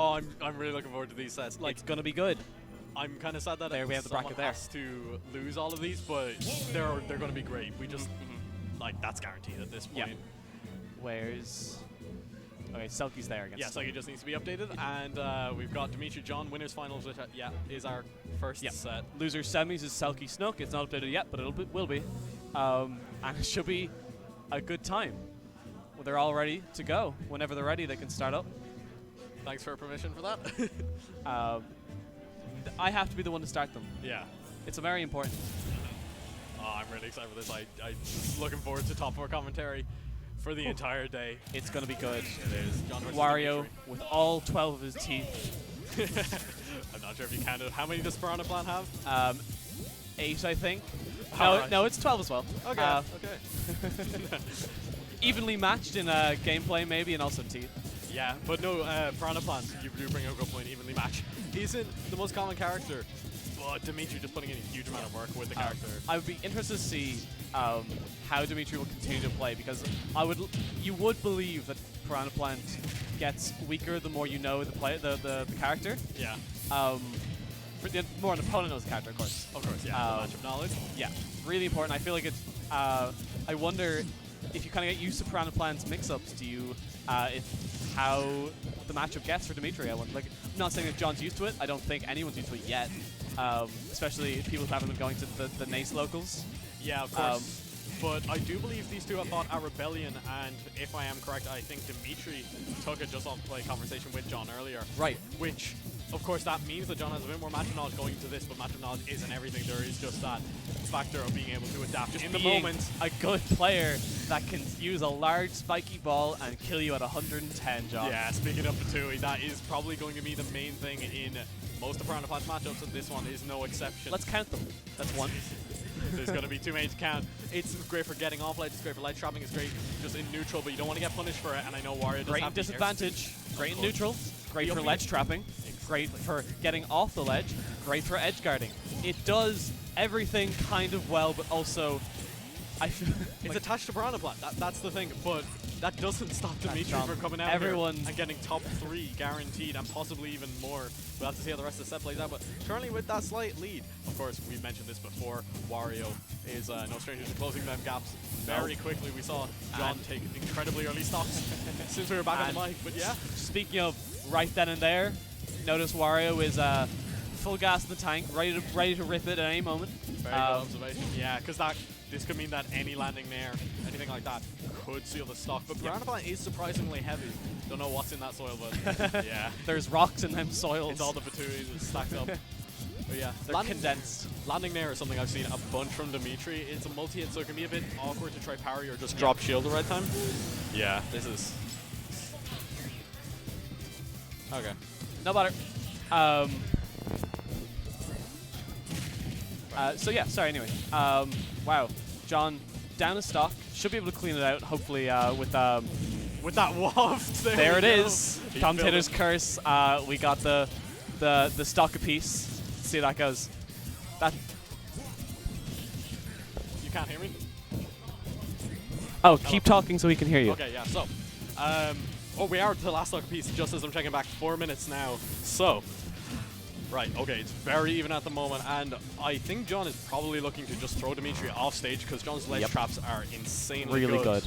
Oh, I'm really looking forward to these sets. Like, It's going to be good. I'm kind of sad that There we have the bracket there. has to lose all of these, but they're going to be great. We just like that's guaranteed at this point. Yeah. Where's... Okay, Selkie's there again. Yeah, Selkie just needs to be updated, and we've got Dmitri John winners finals, which is our first set. Loser semis is Selkie Snook. It's not updated yet, but will be. And it should be a good time. Well, they're all ready to go. Whenever they're ready, they can start up. Thanks for permission for that. I have to be the one to start them. Yeah. It's very important. Oh, I'm really excited for this. I'm looking forward to top 4 commentary for the entire day. It's going to be good. It is. John versus Wario Dmitri. with all 12 of his teeth. I'm not sure if you counted. How many does Pirahna Plan have? 8, I think. Alright. No, it's 12 as well. Okay. Okay. Evenly matched in gameplay, maybe, and also teeth. Yeah, but no, Pirahna Plan, you do bring a good point, evenly matched. Isn't the most common character, but Dmitri just putting in a huge amount of work with the character. I would be interested to see how Dmitri will continue to play, because you would believe that Pirahna Plant gets weaker the more you know the character. Yeah. The more an opponent knows the character, of course. Of course, yeah. The match of knowledge. Yeah, really important. I feel like it's. I wonder if you kind of get used to Pirahna Plant's mix-ups. Do you? How the matchup gets for Dmitri? I'm not saying that John's used to it. I don't think anyone's used to it yet. Especially people who haven't been going to the NACE locals. Yeah, of course. But I do believe these two have fought at Rebellion, and if I am correct, I think Dmitri took a just on play conversation with John earlier. Right. Which, of course, that means that John has a bit more matchup knowledge going into this, but matchup knowledge isn't everything. There is just that factor of being able to adapt Just in the being moment. A good player that can use a large spiky ball and kill you at 110, John. Yeah, speaking of Fatui, that is probably going to be the main thing in most of Pirahna Plant's matchups, and this one is no exception. Let's count them. That's one. There's going to be too many to count. It's great for getting off ledge, it's great for ledge trapping, it's great just in neutral, but you don't want to get punished for it, and I know Wario does Great in have the disadvantage, great in neutral, great The for upbeat- ledge trapping, great for getting off the ledge, great for edge guarding. It does everything kind of well, but also I feel It's attached to Pirahna Plant, that's the thing, but that doesn't stop Dmitri from coming out here and getting top 3 guaranteed, and possibly even more. We'll have to see how the rest of the set plays out, but currently with that slight lead, of course, we've mentioned this before, Wario is no stranger to closing them gaps very quickly. We saw John take incredibly early stocks since we were back on the mic, but yeah. Speaking of right then and there, notice Wario is full gas in the tank, ready to rip it at any moment. Very good observation. Yeah, because this could mean that any landing there, anything like that, could seal the stock. But Pirahna Plant is surprisingly heavy. Don't know what's in that soil, but yeah. There's rocks in them soils. It's all the Fatuis stacked up. But yeah, they're condensed. Landing there is something I've seen a bunch from Dmitri. It's a multi-hit, so it can be a bit awkward to try parry or just drop shield the right time. Yeah, this is... Okay. No matter. So yeah, sorry, anyway. Wow. John, down a stock. Should be able to clean it out, hopefully, with that waft. There it is. Commentator's curse. We got the stock apiece. Let's see how that goes. You can't hear me? Oh, keep talking so we can hear you. Okay, yeah, so. We are at the last stock piece, just as I'm checking back 4 minutes now. So. Right, okay, it's very even at the moment, and I think John is probably looking to just throw Dmitri off stage because John's ledge traps are insanely really good.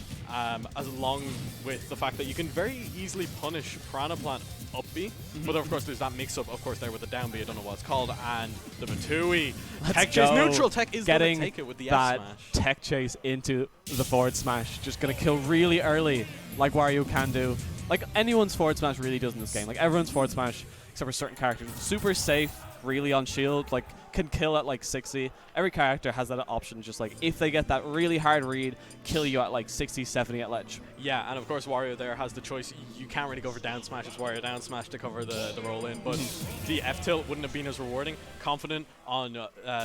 Along with the fact that you can very easily punish Pirahna Plant up B, but of course there's that mix-up, of course, there with the down B, I don't know what it's called, and the Fatui. Tech chase neutral, Tech is going to take it with the F smash. Tech chase into the forward smash, just going to kill really early, like Wario can do. Like anyone's forward smash really does in this game, like everyone's forward smash, except for certain characters. Super safe, really on shield, like can kill at like 60. Every character has that option, just like if they get that really hard read, kill you at like 60, 70 at ledge. Yeah, and of course Wario there has the choice. You can't really go for down smash, it's Wario down smash to cover the roll in, but the F tilt wouldn't have been as rewarding. Confident on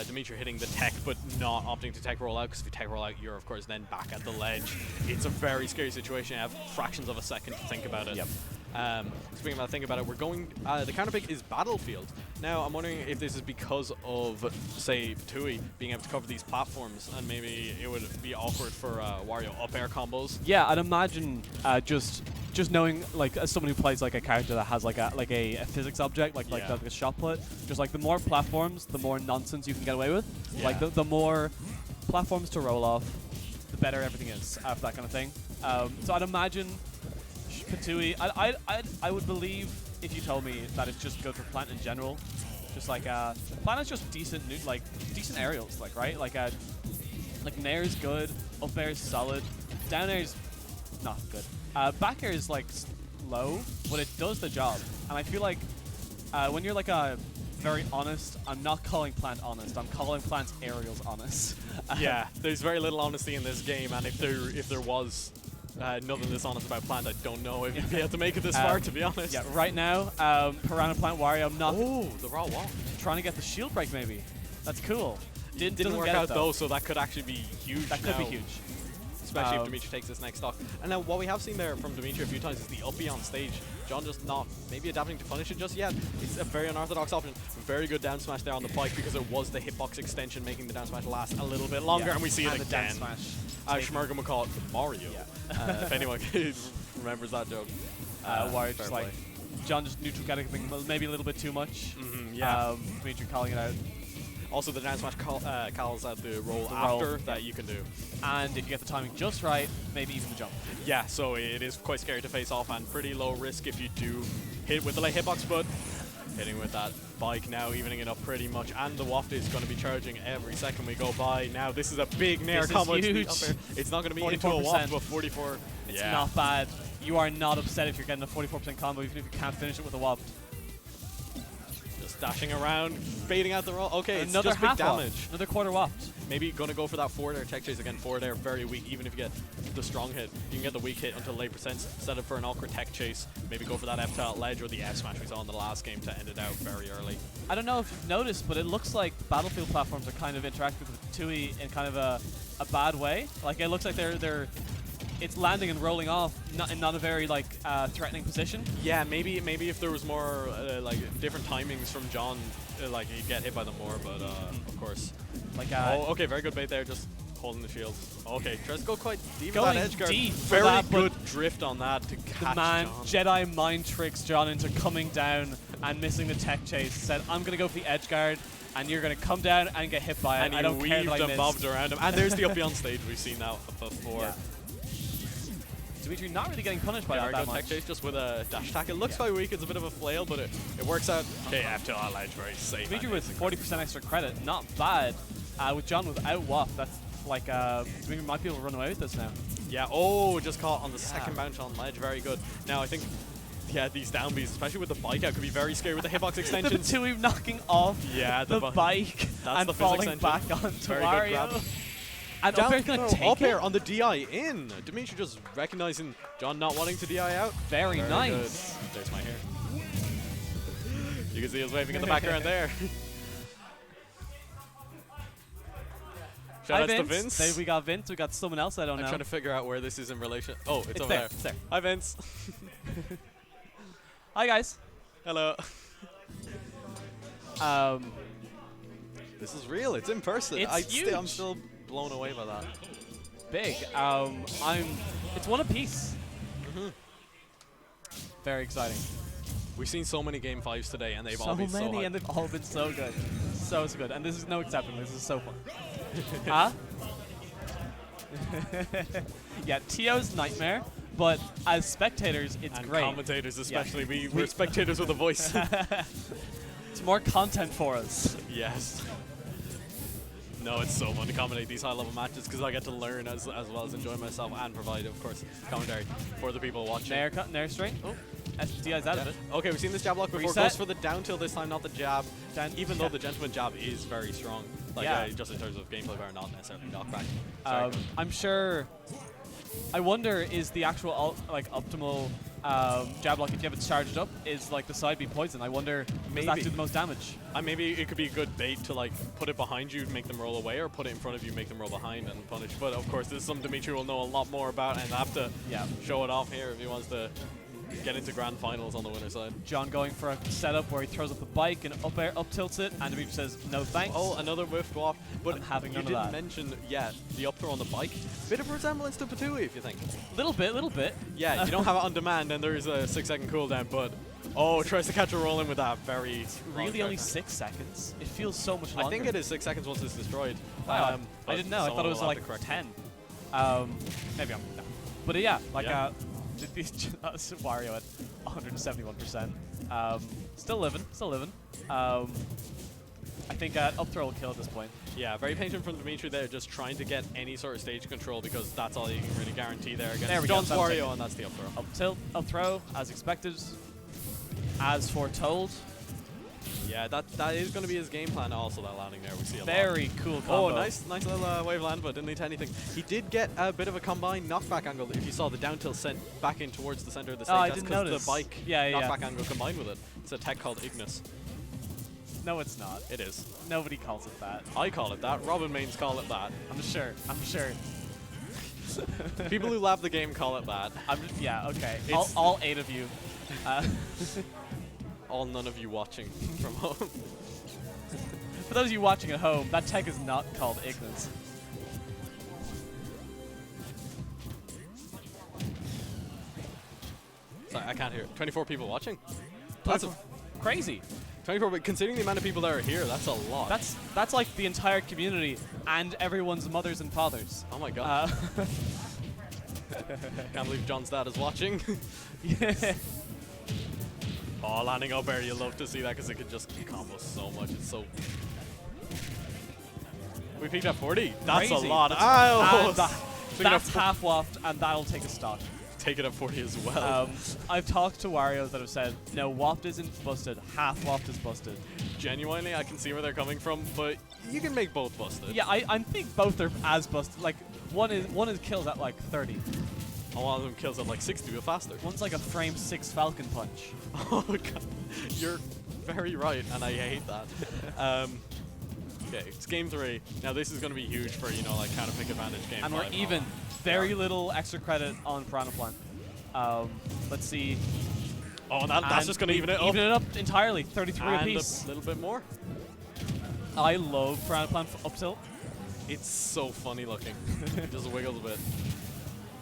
Dmitri hitting the tech, but not opting to tech roll out, because if you tech roll out, you're of course then back at the ledge. It's a very scary situation. You have fractions of a second to think about it. Yep. Speaking about think about it, we're going, the counter pick is Battlefield. Now, I'm wondering if this is because of, say, Fatui being able to cover these platforms, and maybe it would be awkward for Wario up air combos. Yeah, I'd imagine just just knowing, like, as someone who plays like a character that has like a physics object, like a shot put, just like the more platforms, the more nonsense you can get away with. Yeah. Like the more platforms to roll off, the better everything is for that kind of thing. So I'd imagine Patui. I would believe if you told me that it's just good for plant in general. Just like plant is just decent aerials, like right, like nair is good, up air is solid, down air is not good. Back air is like low, but it does the job. And I feel like when you're like a very honest, I'm not calling plant honest, I'm calling plant's aerials honest. Yeah, there's very little honesty in this game, and if there was nothing this honest about plant, I don't know if you'd be able to make it this far, to be honest. Yeah, right now, Pirahna plant Wario, I'm not. Oh, the raw wall. Trying to get the shield break, maybe. That's cool. Didn't work out though, so that could actually be huge. That could be huge. Especially if Dmitri takes this next stock. And now what we have seen there from Dmitri a few times is the uppy on stage. John just not maybe adapting to punish it just yet. It's a very unorthodox option. Very good down smash there on the bike because it was the hitbox extension making the down smash last a little bit longer, and we see it again. Down smash. Schmergen would call it Mario. Yeah. If anyone remembers that joke. Wario just like, John just neutral getting maybe a little bit too much. Yeah. Dmitri calling it out. Also, the down smash calls out the roll after that you can do. And if you get the timing just right, maybe even the jump. Yeah, so it is quite scary to face off and pretty low risk if you do hit with the late hitbox, but hitting with that bike now, evening it up pretty much. And the waft is going to be charging every second we go by. Now, this is a big nair combo. It's not going to be into a waft, but 44. It's not bad. You are not upset if you're getting a 44% combo, even if you can't finish it with a waft. Dashing around, baiting out the roll. Okay, it's another just big damage. Waft. Another quarter waft. Maybe gonna go for that forward air tech chase again. Forward air very weak. Even if you get the strong hit, you can get the weak hit until late percents. Set up for an awkward tech chase. Maybe go for that F tilt ledge or the F smash we saw in the last game to end it out very early. I don't know if you've noticed, but it looks like Battlefield platforms are kind of interacting with Tui in kind of a bad way. Like it looks like it's landing and rolling off, not a very like threatening position. Yeah, maybe if there was more like different timings from John, like he'd get hit by them more. But of course, like okay, very good bait there, just holding the shield. Okay, tries to go quite deep with that edge guard. Very good drift on that to catch the man John. Jedi mind tricks John into coming down and missing the tech chase. Said, "I'm gonna go for the edge guard." And you're going to come down and get hit by it. And he weaved and bobbed around him. And there's the uppy on stage. We've seen that before. Yeah. Dmitri not really getting punished by that much. Tech chase just with a dash attack. It looks quite weak. It's a bit of a flail, but it works out. Okay, after our ledge, very safe. Dmitri with 40% extra credit. Not bad. With John without waft, that's like Dmitri might be able to run away with this now. Yeah. Oh, just caught on the second bounce on ledge. Very good. Now I think. Yeah, these down Bs, especially with the bike out, could be very scary with the hitbox extensions. The Patui knocking off the bike and falling back onto Wario. And down, up air's going to take up air on the DI in. Dmitri just recognizing John not wanting to DI out. Very nice. Good. There's my hair. You can see us waving in the background there. Shout out to Vince. We got Vince. We got someone else I don't know. I'm trying to figure out where this is in relation. Oh, it's over there. there. It's there. Hi, Vince. Hi, guys. Hello. This is real. It's in person. It's huge. I'm still blown away by that. Big. It's one apiece. Very exciting. We've seen so many Game 5s today, and they've all been so many, and they've all been so good. So good. And this is no exception. This is so fun. Yeah, Tio's nightmare, but as spectators, it's great. And commentators especially. Yeah. We're spectators with a voice. It's more content for us. Yes. No, it's so fun to commentate these high-level matches because I get to learn as well as enjoy myself and provide, of course, commentary for the people watching. Nair straight. Oh, SDI's out of it. Okay, we've seen this jab block before. Reset. Goes for the down tilt this time, not the jab. Even though the gentleman jab is very strong. Like, just in terms of gameplay power, not necessarily knockback. I'm sure. I wonder, is the actual optimal jab block, if you have it charged up, is like the side B poison? I wonder, does that do the most damage? Maybe it could be a good bait to like put it behind you, make them roll away, or put it in front of you, make them roll behind and punish. But of course, this is something Dmitri will know a lot more about and have to show it off here if he wants to get into grand finals on the winner's side. John going for a setup where he throws up the bike and up air, up tilts it, and Dmitri says, no thanks. Oh, another whiff waft. But having you none of didn't that. mention yet the up throw on the bike. Bit of resemblance to Patui, if you think. Little bit. Yeah, you don't have it on demand, and there is a 6-second cooldown, but tries to catch a roll in with that very. Really only 6 seconds? It feels so much longer. I think it is 6 seconds once it's destroyed. Wow, I didn't know. I thought it was like 10. Maybe I'm no. But yeah, like Wario at 171%. Still living. I think up throw will kill at this point. Yeah, very patient from Dmitri there, just trying to get any sort of stage control because that's all you can really guarantee there against there we John's go. Wario, and that's the up throw. Up tilt, up throw, as expected, as foretold. Yeah, that is going to be his game plan. Also, that landing there, we see a very lot. cool combo. Oh, nice little wave land, but didn't lead to anything. He did get a bit of a combined knockback angle. If you saw the down tilt sent back in towards the center of the stage, I that's didn't because notice. the bike knockback angle combined with it. It's a tech called Ignis. No, it's not. It is. Nobody calls it that. I call it that. Robin Mains call it that. I'm sure. People who love the game call it that. Yeah, okay. All 8 of you. All none of you watching from home. For those of you watching at home, that tech is not called Ignis. Sorry, I can't hear. 24 people watching? That's crazy. 24, but considering the amount of people that are here, that's a lot. That's like the entire community and everyone's mothers and fathers. Oh my god. Can't believe John's dad is watching. Yeah. Oh, landing up air, you love to see that because it can just combo so much. It's so. We peaked at 40. That's Crazy. a lot. That's half waft, and that'll take a stock. Take it at 40 as well. I've talked to Warios that have said, no, waft isn't busted, half waft is busted. Genuinely, I can see where they're coming from, but you can make both busted. Yeah, I think both are as busted. Like, one is kills at like 30. And one of them kills at like 60, but faster. One's like a frame 6 Falcon Punch. Oh god, you're very right, and I hate that. Okay, it's game 3. Now this is going to be huge for, you know, like counter pick advantage game. And we're even. Very little extra credit on Pirahna Plant. Let's see. Oh, and that's just going to even it up. Even it up entirely. 33 and apiece. A little bit more. I love Pirahna Plant up tilt. It's so funny looking. It just wiggles a bit.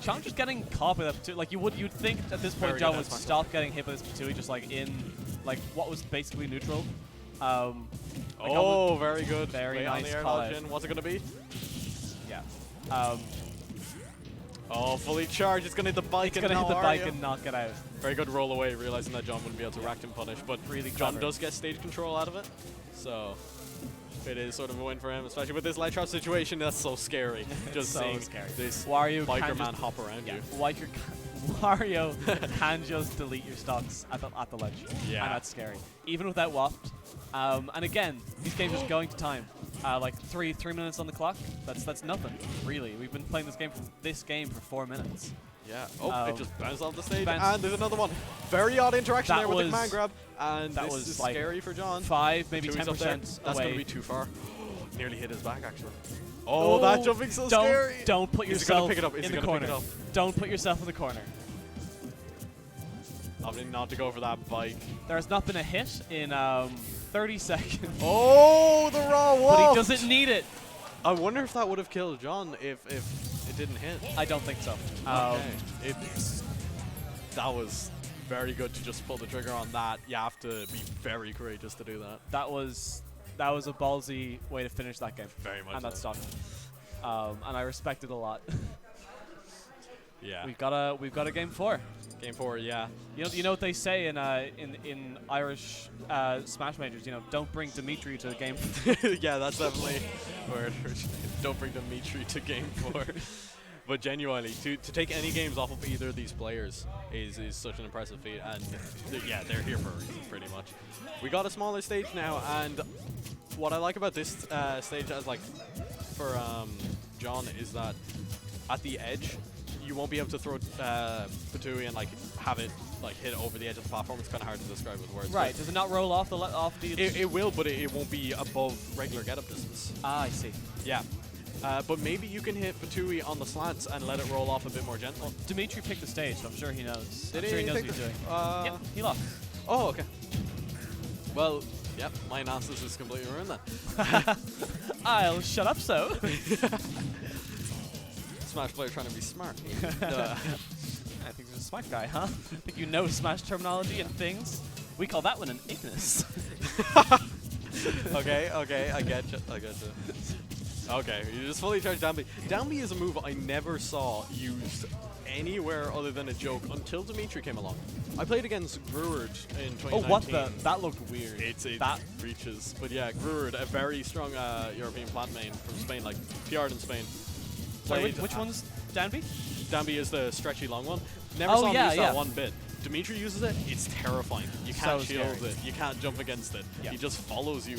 John just getting caught by that Patui. Like you'd think at this point John would stop getting hit by this Patui just like in like what was basically neutral. Oh, very good. Very nice call. What's it going to be? Yeah. Oh, fully charged. It's going to hit the bike. It's going to hit the bike and knock it out. Very good roll away, realizing that John wouldn't be able to rack and punish. But really John does get stage control out of it. So it is sort of a win for him, especially with this light shot situation. That's so scary. Just so seeing scary. This Wario biker man hop around you. Wario can just delete your stocks at the ledge. Yeah. And that's scary. Even without waft. And again, these games are going to time. Like 3 minutes on the clock. That's nothing, really. We've been playing this game for 4 minutes. Yeah. Oh, it just bounced off the stage. Bounced. And there's another one. Very odd interaction there with the command grab. And that this was is like scary for John. 5, maybe 10% away. That's going to be too far. Nearly hit his back, actually. Oh, that jumping so scary. Don't put yourself pick it up? in the corner. Don't put yourself in the corner. Opting not to go for that bike. There has not been a hit in 30 seconds. Oh, the raw wall! But he doesn't need it. I wonder if that would have killed John if it didn't hit. I don't think so. Okay. That was very good to just pull the trigger on that. You have to be very courageous to do that. That was a ballsy way to finish that game. Very much. And that stock. And I respect it a lot. Yeah. We've got a game 4. Game 4, yeah. You know what they say in Irish Smash Majors. You know, don't bring Dmitri to the game. Yeah, that's definitely word. Don't bring Dmitri to game 4. But genuinely, to take any games off of either of these players is such an impressive feat, and yeah, they're here for a reason, pretty much. We got a smaller stage now, and what I like about this stage, as like for John, is that at the edge, you won't be able to throw Patui and like have it like hit over the edge of the platform. It's kind of hard to describe with words. Right? Does it not roll off the It will, but it won't be above regular get-up distance. Ah, I see. Yeah. But maybe you can hit Fatui on the slants and let it roll off a bit more gentle. Dmitri picked the stage, so I'm sure he knows. Did I'm sure he knows what pick he's doing. the- Yep, he lost. Oh, okay. Well, yep, my analysis is completely ruined then. I'll shut up so. Smash player trying to be smart. I think you're a smart guy, huh? I think you know Smash terminology and things. We call that one an Ignis. Okay, I get you. Okay, you just fully charged Danby. Danby is a move I never saw used anywhere other than a joke until Dmitri came along. I played against Gruard in 2019. Oh, what the? That looked weird. That reaches. But yeah, Gruard, a very strong European plant main from Spain, like PR'd in Spain. Sorry, which one's Danby? Danby is the stretchy long one. Never Oh, saw him yeah, use yeah. that one bit. Dmitri uses it, it's terrifying. You can't So shield scary. it, you can't jump against it. Yeah. He just follows you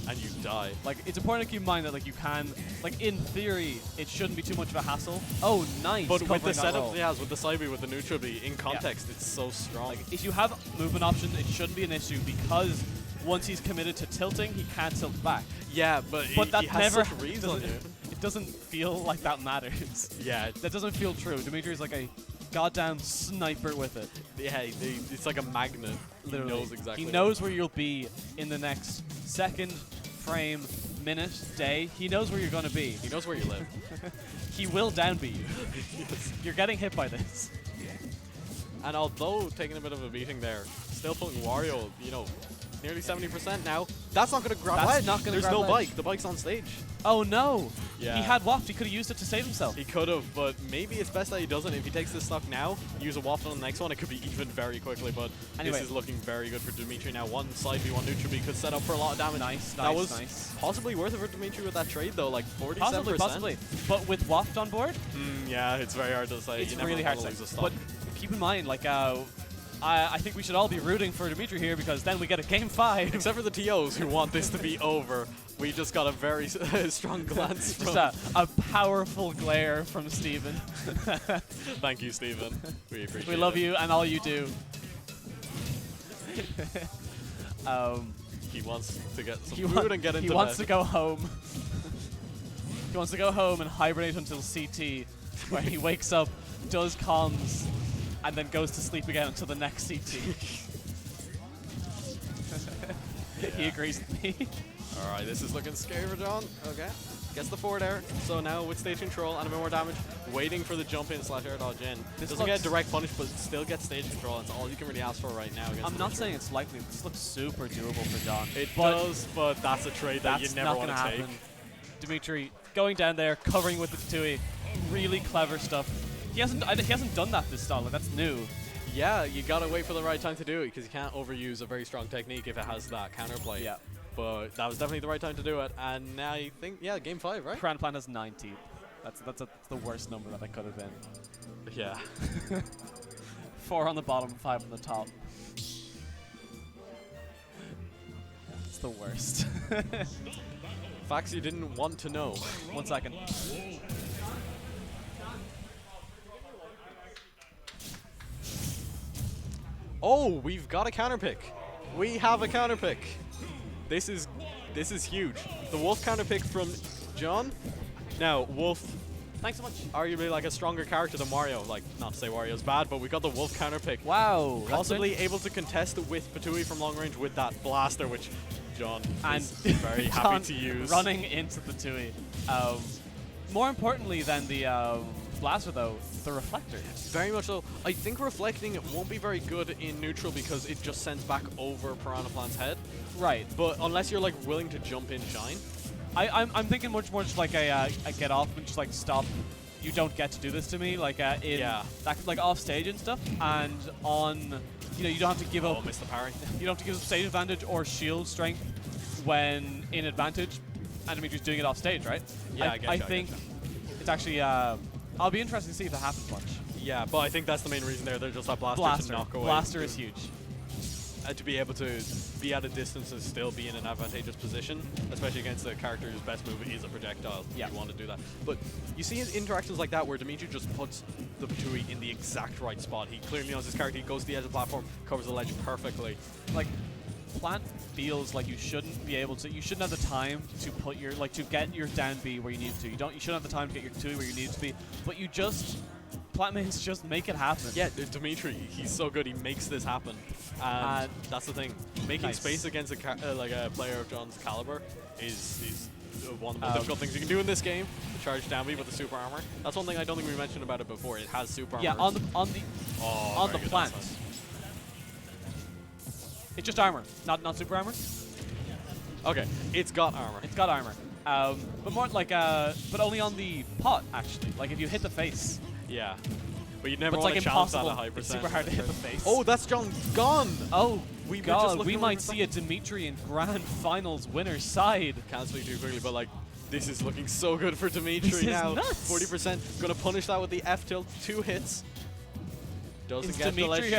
and you die. Like, it's important to keep in mind that, like, you can, like, in theory, it shouldn't be too much of a hassle. Oh, nice. But with the covering that setup roll. he has, with the side B, with the neutral B, in context, it's so strong. Like, if you have movement options, it shouldn't be an issue because once he's committed to tilting, he can't tilt back. Yeah, but that he has never such reads on you. It doesn't feel like that matters. Yeah, That doesn't feel true. Dimitri's like a goddamn sniper with it. yeah, it's like a magnet. Literally. He knows exactly. He knows where you'll be in the next second, frame, minute, day. He knows where you're going to be. He knows where you live. He will downbeat you. You're getting hit by this. And although taking a bit of a beating there, still putting Wario, you know, nearly 70% now. That's not going to grab That's ledge. not gonna There's grab no ledge. bike. The bike's on stage. Oh no! Yeah. He had waft. He could have used it to save himself. He could have, but maybe it's best that he doesn't. If he takes this stock now, use a waft on the next one, it could be even very quickly. But Anyway. this is looking very good for Dmitri now. One side B, one neutral B could set up for a lot of damage. Nice, That nice, was nice. possibly worth it for Dmitri with that trade though, like 47%. Possibly. But with waft on board, Yeah, it's very hard to say. it's You never really hard to wanna lose a say. stock. But keep in mind, like, I think we should all be rooting for Dmitri here because then we get a game 5. Except for the TOs who want this to be over. We just got a very strong glance from... Just a powerful glare from Steven. Thank you, Steven. We appreciate it. We love you and all you do. He wants to get some He food and get into He wants bed. to go home. He wants to go home and hibernate until CT, where he wakes up, does comms, and then goes to sleep again until the next CT. He agrees with me. Alright, this is looking scary for John. Okay. Gets the forward air. So now with stage control and a bit more damage, waiting for the jump in slash air dodge in. This Doesn't get looks- direct punish, but still gets stage control. That's all you can really ask for right now. Against I'm not Dmitri. saying it's likely. This looks super doable for John. It but does, but that's a trade that you that's never not want going to to take. happen. Dmitri going down there, covering with the Tatui. Really clever stuff. He hasn't done that this style. Like, that's new. Yeah, you gotta wait for the right time to do it because you can't overuse a very strong technique if it has that counterplay. Yeah. But that was definitely the right time to do it. And now I think, yeah, game 5, right? Pirahna Plant has 90. That's the worst number that I could have been. Yeah. 4 on the bottom, 5 on the top. It's the worst. Facts you didn't want to know. 1 second. Oh, we've got a counter pick. We have a counter pick. This is huge. The Wolf counter pick from John. Now, Wolf, Thanks so much. arguably like a stronger character than Wario. Like, not to say Wario's bad, but we got the Wolf counter pick. Wow. Possibly able to contest with Fatui from long range with that blaster, which John And is very happy John to use. running into the Tui. More importantly than the blaster, though, the reflector. Very much so. I think reflecting it won't be very good in neutral because it just sends back over Pirahna Plant's head. Right. But unless you're like willing to jump in shine. I'm thinking much more just like a get off and just like stop. You don't get to do this to me, like in Yeah. that, like off stage and stuff, and on, you know, you don't have to give Oh, up. missed the parry. You don't have to give up stage advantage or shield strength when in advantage. And Dimitri's doing it off stage, right? Yeah, I get you, I get think you. it's actually. I'll be interested to see if that happens much. Yeah, but I think that's the main reason there. They're just that blaster, Blaster. to knock away. Blaster is huge. To be able to be at a distance and still be in an advantageous position, especially against a character whose best move is a projectile. Yeah. You want to do that. But you see in interactions like that where Dmitri just puts the Fatui in the exact right spot. He clearly knows his character. He goes to the edge of the platform, covers the ledge perfectly. Like, plant feels like you shouldn't be able to. You shouldn't have the time to put your to get your down B where you need to. You shouldn't have the time to get your 2 where you need to be. But you just plant mains just make it happen. Yeah, Dmitri, he's so good. He makes this happen, and that's the thing. Making space against a player of John's caliber is one of the most difficult things you can do in this game. The charge down B with the super armor. That's one thing I don't think we mentioned about it before. It has super armor. Yeah, on the plant. It's just armor, not super armor. Okay, it's got armor. It's got armor, but more but only on the pot actually. Like if you hit the face. Yeah, but you'd never want to challenge that at a high percent. It's super hard to hit the face. Oh, that's John gone. Oh, we might see a Dmitri in Grand Finals winner's side. Can't speak too quickly, but like this is looking so good for Dmitri now. 40%, gonna punish that with the F tilt. 2 hits. Doesn't get Dmitri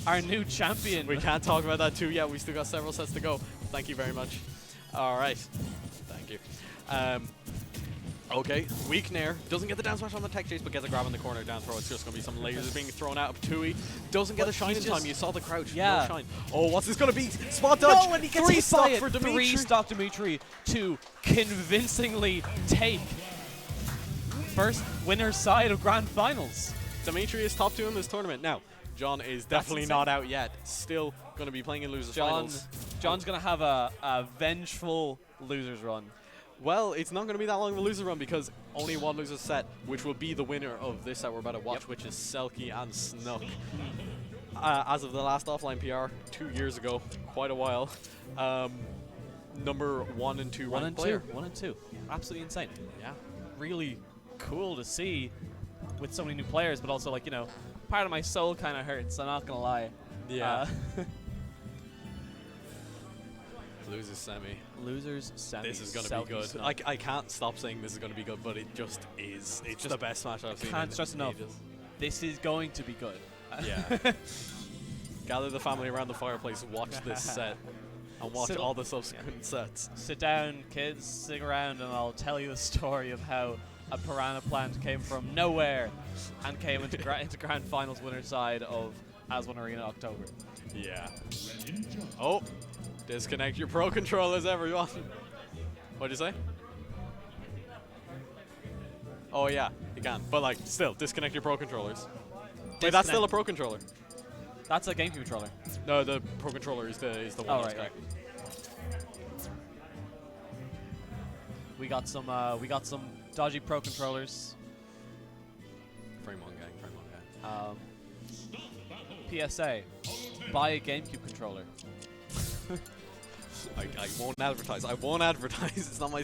our new champion. We can't talk about that too yet. We still got several sets to go. Thank you very much. All right. Thank you. Okay, weak Nair. Doesn't get the down smash on the tech chase, but gets a grab in the corner down throw. It's just going to be some lasers being thrown out of Tui. Doesn't get a shine in time. You saw the crouch. Yeah. No shine. Oh, what's this going to be? Spot dodge. No, and he gets 3 stock for Dmitri. 3 stock Dmitri to convincingly take first winner's side of Grand Finals. Dmitri is top 2 in this tournament. Now, John is definitely not out yet. Still going to be playing in losers finals. John's going to have a vengeful losers run. Well, it's not going to be that long of a loser run because only 1 loser set, which will be the winner of this set we're about to watch, which is Selkie and Snook. As of the last offline PR 2 years ago, quite a while, number 1 and 2 ranked player. 1 and 2. Absolutely insane. Yeah. Really cool to see with so many new players, but also like, part of my soul kind of hurts, I'm not going to lie. Yeah. Losers semi. Losers semi. This is going to be good. I can't stop saying this is going to be good, but it just is. It's just the best match I've seen. Can't stress enough. This is going to be good. Yeah. Gather the family around the fireplace, watch this set, and watch all the subsequent sets. Sit down, kids. Stick around, and I'll tell you the story of how a Pirahna plant came from nowhere and came into Grand Finals winner side of As1Arena October. Yeah. Oh. Disconnect your pro controllers, everyone. What'd you say? Oh yeah, you can. But like, still, disconnect your pro controllers. Wait, that's still a pro controller. That's a GameCube controller. No, the pro controller is the one. Oh right. We got some dodgy pro controllers. Frame on gang. PSA: buy a GameCube controller. I won't advertise. I won't advertise. It's not my